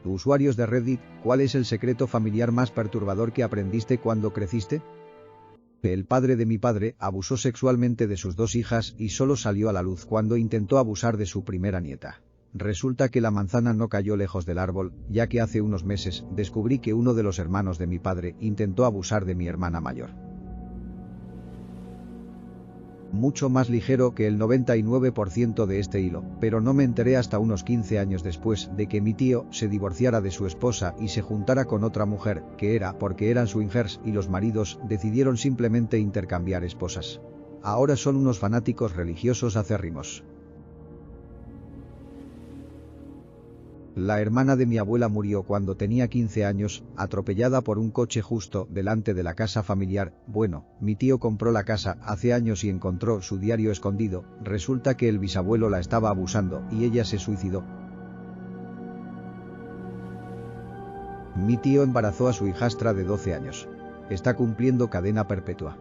Usuarios de Reddit, ¿cuál es el secreto familiar más perturbador que aprendiste cuando creciste? El padre de mi padre abusó sexualmente de sus 2 hijas y solo salió a la luz cuando intentó abusar de su primera nieta. Resulta que la manzana no cayó lejos del árbol, ya que hace unos meses descubrí que uno de los hermanos de mi padre intentó abusar de mi hermana mayor. Mucho más ligero que el 99% de este hilo, pero no me enteré hasta unos 15 años después de que mi tío se divorciara de su esposa y se juntara con otra mujer, que era porque eran swingers y los maridos decidieron simplemente intercambiar esposas. Ahora son unos fanáticos religiosos acérrimos. La hermana de mi abuela murió cuando tenía 15 años, atropellada por un coche justo delante de la casa familiar. Bueno, mi tío compró la casa hace años y encontró su diario escondido. Resulta que el bisabuelo la estaba abusando y ella se suicidó. Mi tío embarazó a su hijastra de 12 años. Está cumpliendo cadena perpetua.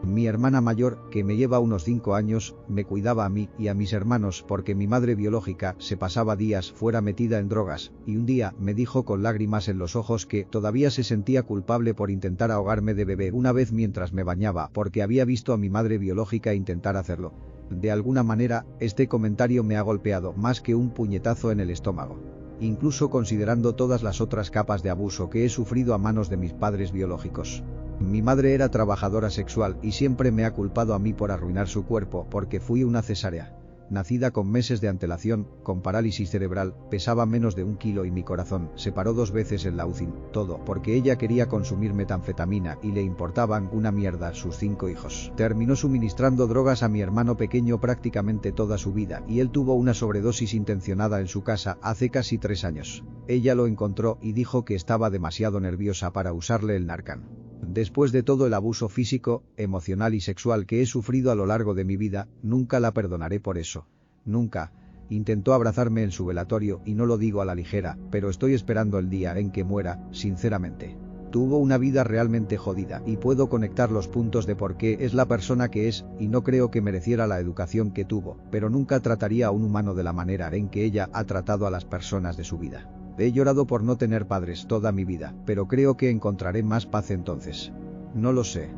Mi hermana mayor, que me lleva unos 5 años, me cuidaba a mí y a mis hermanos porque mi madre biológica se pasaba días fuera metida en drogas, y un día me dijo con lágrimas en los ojos que todavía se sentía culpable por intentar ahogarme de bebé una vez mientras me bañaba porque había visto a mi madre biológica intentar hacerlo. De alguna manera, este comentario me ha golpeado más que un puñetazo en el estómago. Incluso considerando todas las otras capas de abuso que he sufrido a manos de mis padres biológicos. Mi madre era trabajadora sexual y siempre me ha culpado a mí por arruinar su cuerpo porque fui una cesárea. Nacida con meses de antelación, con parálisis cerebral, pesaba menos de 1 kilo y mi corazón se paró 2 veces en la UCI. Todo porque ella quería consumir metanfetamina y le importaban una mierda sus 5 hijos. Terminó suministrando drogas a mi hermano pequeño prácticamente toda su vida y él tuvo una sobredosis intencionada en su casa hace casi 3 años. Ella lo encontró y dijo que estaba demasiado nerviosa para usarle el Narcan. Después de todo el abuso físico, emocional y sexual que he sufrido a lo largo de mi vida, nunca la perdonaré por eso. Nunca. Intentó abrazarme en su velatorio y no lo digo a la ligera, pero estoy esperando el día en que muera, sinceramente. Tuvo una vida realmente jodida y puedo conectar los puntos de por qué es la persona que es y no creo que mereciera la educación que tuvo, pero nunca trataría a un humano de la manera en que ella ha tratado a las personas de su vida. He llorado por no tener padres toda mi vida, pero creo que encontraré más paz entonces. No lo sé.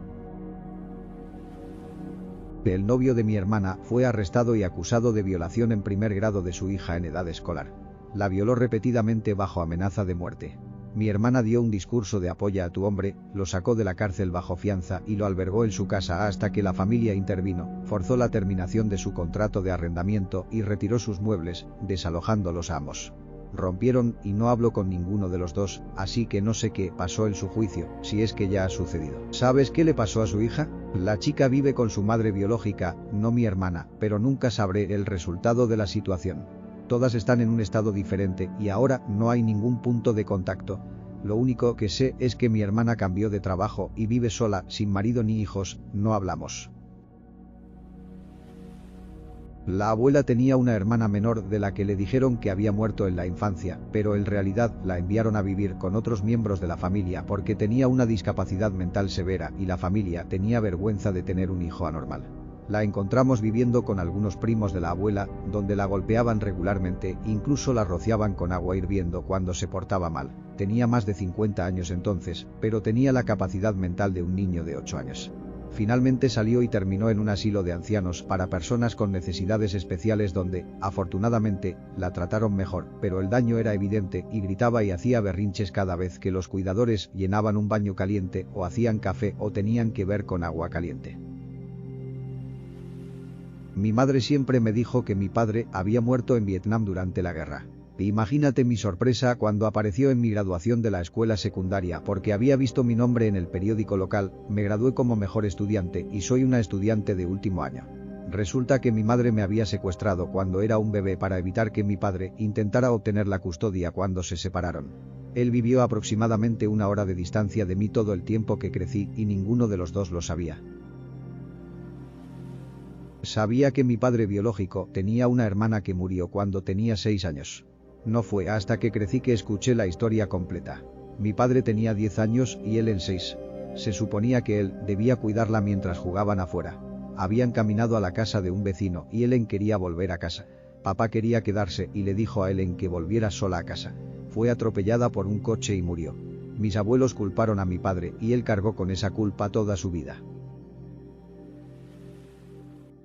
El novio de mi hermana fue arrestado y acusado de violación en primer grado de su hija en edad escolar. La violó repetidamente bajo amenaza de muerte. Mi hermana dio un discurso de apoyo a tu hombre, lo sacó de la cárcel bajo fianza y lo albergó en su casa hasta que la familia intervino, forzó la terminación de su contrato de arrendamiento y retiró sus muebles, desalojando los amos. Rompieron y no hablo con ninguno de los dos, así que no sé qué pasó en su juicio, si es que ya ha sucedido. ¿Sabes qué le pasó a su hija? La chica vive con su madre biológica, no mi hermana, pero nunca sabré el resultado de la situación. Todas están en un estado diferente y ahora no hay ningún punto de contacto. Lo único que sé es que mi hermana cambió de trabajo y vive sola, sin marido ni hijos, no hablamos. La abuela tenía una hermana menor de la que le dijeron que había muerto en la infancia, pero en realidad la enviaron a vivir con otros miembros de la familia porque tenía una discapacidad mental severa y la familia tenía vergüenza de tener un hijo anormal. La encontramos viviendo con algunos primos de la abuela, donde la golpeaban regularmente, incluso la rociaban con agua hirviendo cuando se portaba mal. Tenía más de 50 años entonces, pero tenía la capacidad mental de un niño de 8 años. Finalmente salió y terminó en un asilo de ancianos para personas con necesidades especiales donde, afortunadamente, la trataron mejor, pero el daño era evidente y gritaba y hacía berrinches cada vez que los cuidadores llenaban un baño caliente o hacían café o tenían que ver con agua caliente. Mi madre siempre me dijo que mi padre había muerto en Vietnam durante la guerra. Imagínate mi sorpresa cuando apareció en mi graduación de la escuela secundaria porque había visto mi nombre en el periódico local. Me gradué como mejor estudiante y soy una estudiante de último año. Resulta que mi madre me había secuestrado cuando era un bebé para evitar que mi padre intentara obtener la custodia cuando se separaron. Él vivió aproximadamente 1 hora de distancia de mí todo el tiempo que crecí y ninguno de los dos lo sabía. Sabía que mi padre biológico tenía una hermana que murió cuando tenía 6 años. No fue hasta que crecí que escuché la historia completa. Mi padre tenía 10 años y él en 6. Se suponía que él debía cuidarla mientras jugaban afuera. Habían caminado a la casa de un vecino y Ellen quería volver a casa. Papá quería quedarse y le dijo a Ellen que volviera sola a casa. Fue atropellada por un coche y murió. Mis abuelos culparon a mi padre y él cargó con esa culpa toda su vida.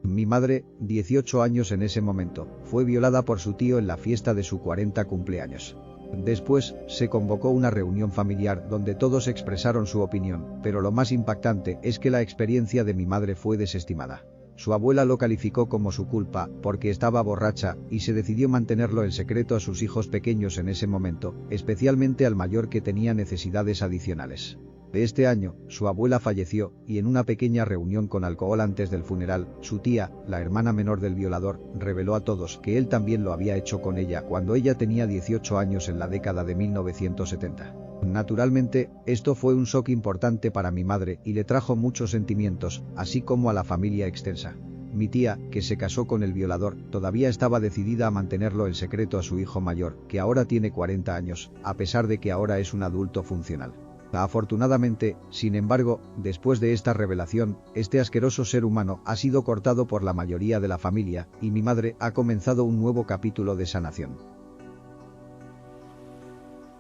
Mi madre, 18 años en ese momento, fue violada por su tío en la fiesta de su 40 cumpleaños. Después, se convocó una reunión familiar donde todos expresaron su opinión, pero lo más impactante es que la experiencia de mi madre fue desestimada. Su abuela lo calificó como su culpa, porque estaba borracha, y se decidió mantenerlo en secreto a sus hijos pequeños en ese momento, especialmente al mayor que tenía necesidades adicionales. De este año, su abuela falleció, y en una pequeña reunión con alcohol antes del funeral, su tía, la hermana menor del violador, reveló a todos que él también lo había hecho con ella cuando ella tenía 18 años en la década de 1970. Naturalmente, esto fue un shock importante para mi madre y le trajo muchos sentimientos, así como a la familia extensa. Mi tía, que se casó con el violador, todavía estaba decidida a mantenerlo en secreto a su hijo mayor, que ahora tiene 40 años, a pesar de que ahora es un adulto funcional. Afortunadamente, sin embargo, después de esta revelación, este asqueroso ser humano ha sido cortado por la mayoría de la familia, y mi madre ha comenzado un nuevo capítulo de sanación.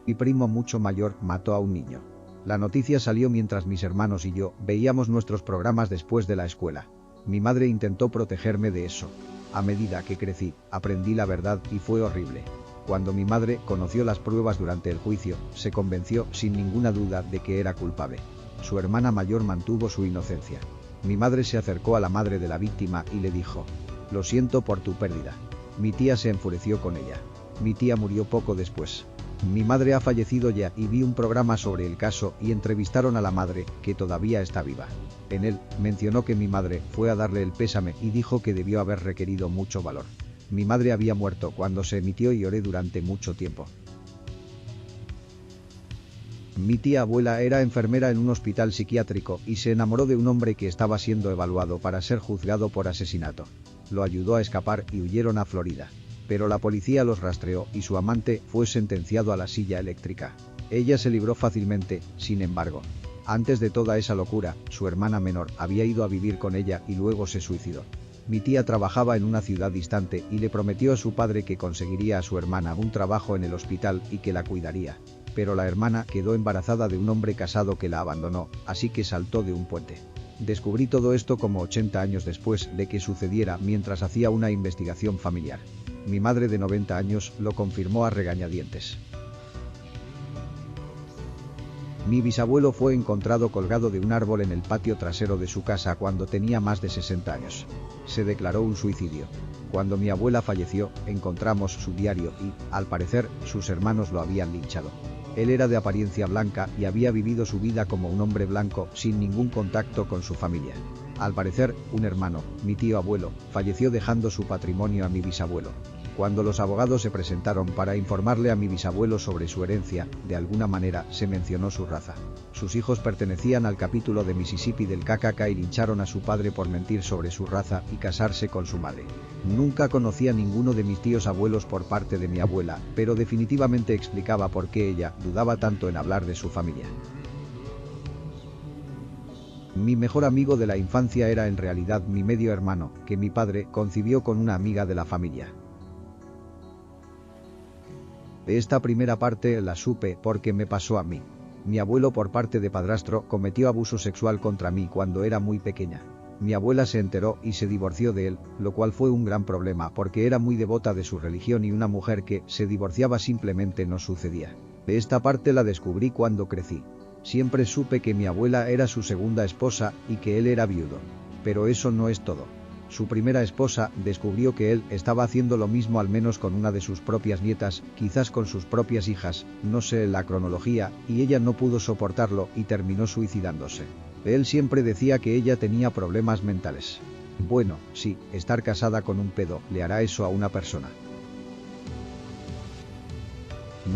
Mi primo mucho mayor mató a un niño. La noticia salió mientras mis hermanos y yo veíamos nuestros programas después de la escuela. Mi madre intentó protegerme de eso. A medida que crecí, aprendí la verdad y fue horrible. Cuando mi madre conoció las pruebas durante el juicio, se convenció sin ninguna duda de que era culpable. Su hermana mayor mantuvo su inocencia. Mi madre se acercó a la madre de la víctima y le dijo: «Lo siento por tu pérdida». Mi tía se enfureció con ella. Mi tía murió poco después. Mi madre ha fallecido ya y vi un programa sobre el caso y entrevistaron a la madre, que todavía está viva. En él, mencionó que mi madre fue a darle el pésame y dijo que debió haber requerido mucho valor. Mi madre había muerto cuando se emitió y lloré durante mucho tiempo. Mi tía abuela era enfermera en un hospital psiquiátrico y se enamoró de un hombre que estaba siendo evaluado para ser juzgado por asesinato. Lo ayudó a escapar y huyeron a Florida. Pero la policía los rastreó y su amante fue sentenciado a la silla eléctrica. Ella se libró fácilmente, sin embargo. Antes de toda esa locura, su hermana menor había ido a vivir con ella y luego se suicidó. Mi tía trabajaba en una ciudad distante y le prometió a su padre que conseguiría a su hermana un trabajo en el hospital y que la cuidaría. Pero la hermana quedó embarazada de un hombre casado que la abandonó, así que saltó de un puente. Descubrí todo esto como 80 años después de que sucediera mientras hacía una investigación familiar. Mi madre de 90 años lo confirmó a regañadientes. Mi bisabuelo fue encontrado colgado de un árbol en el patio trasero de su casa cuando tenía más de 60 años. Se declaró un suicidio. Cuando mi abuela falleció, encontramos su diario y, al parecer, sus hermanos lo habían linchado. Él era de apariencia blanca y había vivido su vida como un hombre blanco sin ningún contacto con su familia. Al parecer, un hermano, mi tío abuelo, falleció dejando su patrimonio a mi bisabuelo. Cuando los abogados se presentaron para informarle a mi bisabuelo sobre su herencia, de alguna manera se mencionó su raza. Sus hijos pertenecían al capítulo de Mississippi del KKK y lincharon a su padre por mentir sobre su raza y casarse con su madre. Nunca conocí a ninguno de mis tíos abuelos por parte de mi abuela, pero definitivamente explicaba por qué ella dudaba tanto en hablar de su familia. Mi mejor amigo de la infancia era en realidad mi medio hermano, que mi padre concibió con una amiga de la familia. De esta primera parte la supe porque me pasó a mí. Mi abuelo por parte de padrastro cometió abuso sexual contra mí cuando era muy pequeña. Mi abuela se enteró y se divorció de él, lo cual fue un gran problema porque era muy devota de su religión y una mujer que se divorciaba simplemente no sucedía. De esta parte la descubrí cuando crecí. Siempre supe que mi abuela era su segunda esposa y que él era viudo. Pero eso no es todo. Su primera esposa descubrió que él estaba haciendo lo mismo al menos con una de sus propias nietas, quizás con sus propias hijas, no sé la cronología, y ella no pudo soportarlo y terminó suicidándose. Él siempre decía que ella tenía problemas mentales. Bueno, sí, estar casada con un pedo le hará eso a una persona.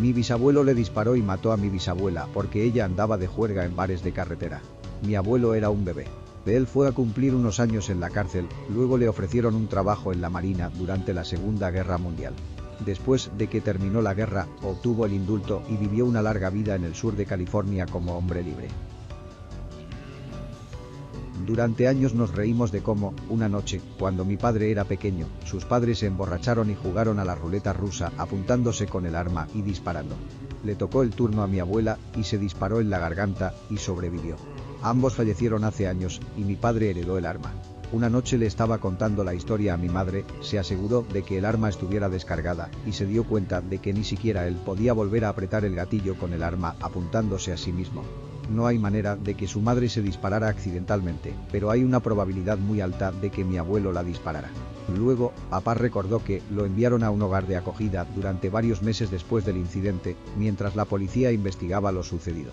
Mi bisabuelo le disparó y mató a mi bisabuela porque ella andaba de juerga en bares de carretera. Mi abuelo era un bebé. Él fue a cumplir unos años en la cárcel, luego le ofrecieron un trabajo en la Marina durante la Segunda Guerra Mundial. Después de que terminó la guerra, obtuvo el indulto y vivió una larga vida en el sur de California como hombre libre. Durante años nos reímos de cómo, una noche, cuando mi padre era pequeño, sus padres se emborracharon y jugaron a la ruleta rusa apuntándose con el arma y disparando. Le tocó el turno a mi abuela y se disparó en la garganta y sobrevivió. Ambos fallecieron hace años y mi padre heredó el arma. Una noche le estaba contando la historia a mi madre, se aseguró de que el arma estuviera descargada y se dio cuenta de que ni siquiera él podía volver a apretar el gatillo con el arma apuntándose a sí mismo. No hay manera de que su madre se disparara accidentalmente, pero hay una probabilidad muy alta de que mi abuelo la disparara. Luego, papá recordó que lo enviaron a un hogar de acogida durante varios meses después del incidente, mientras la policía investigaba lo sucedido.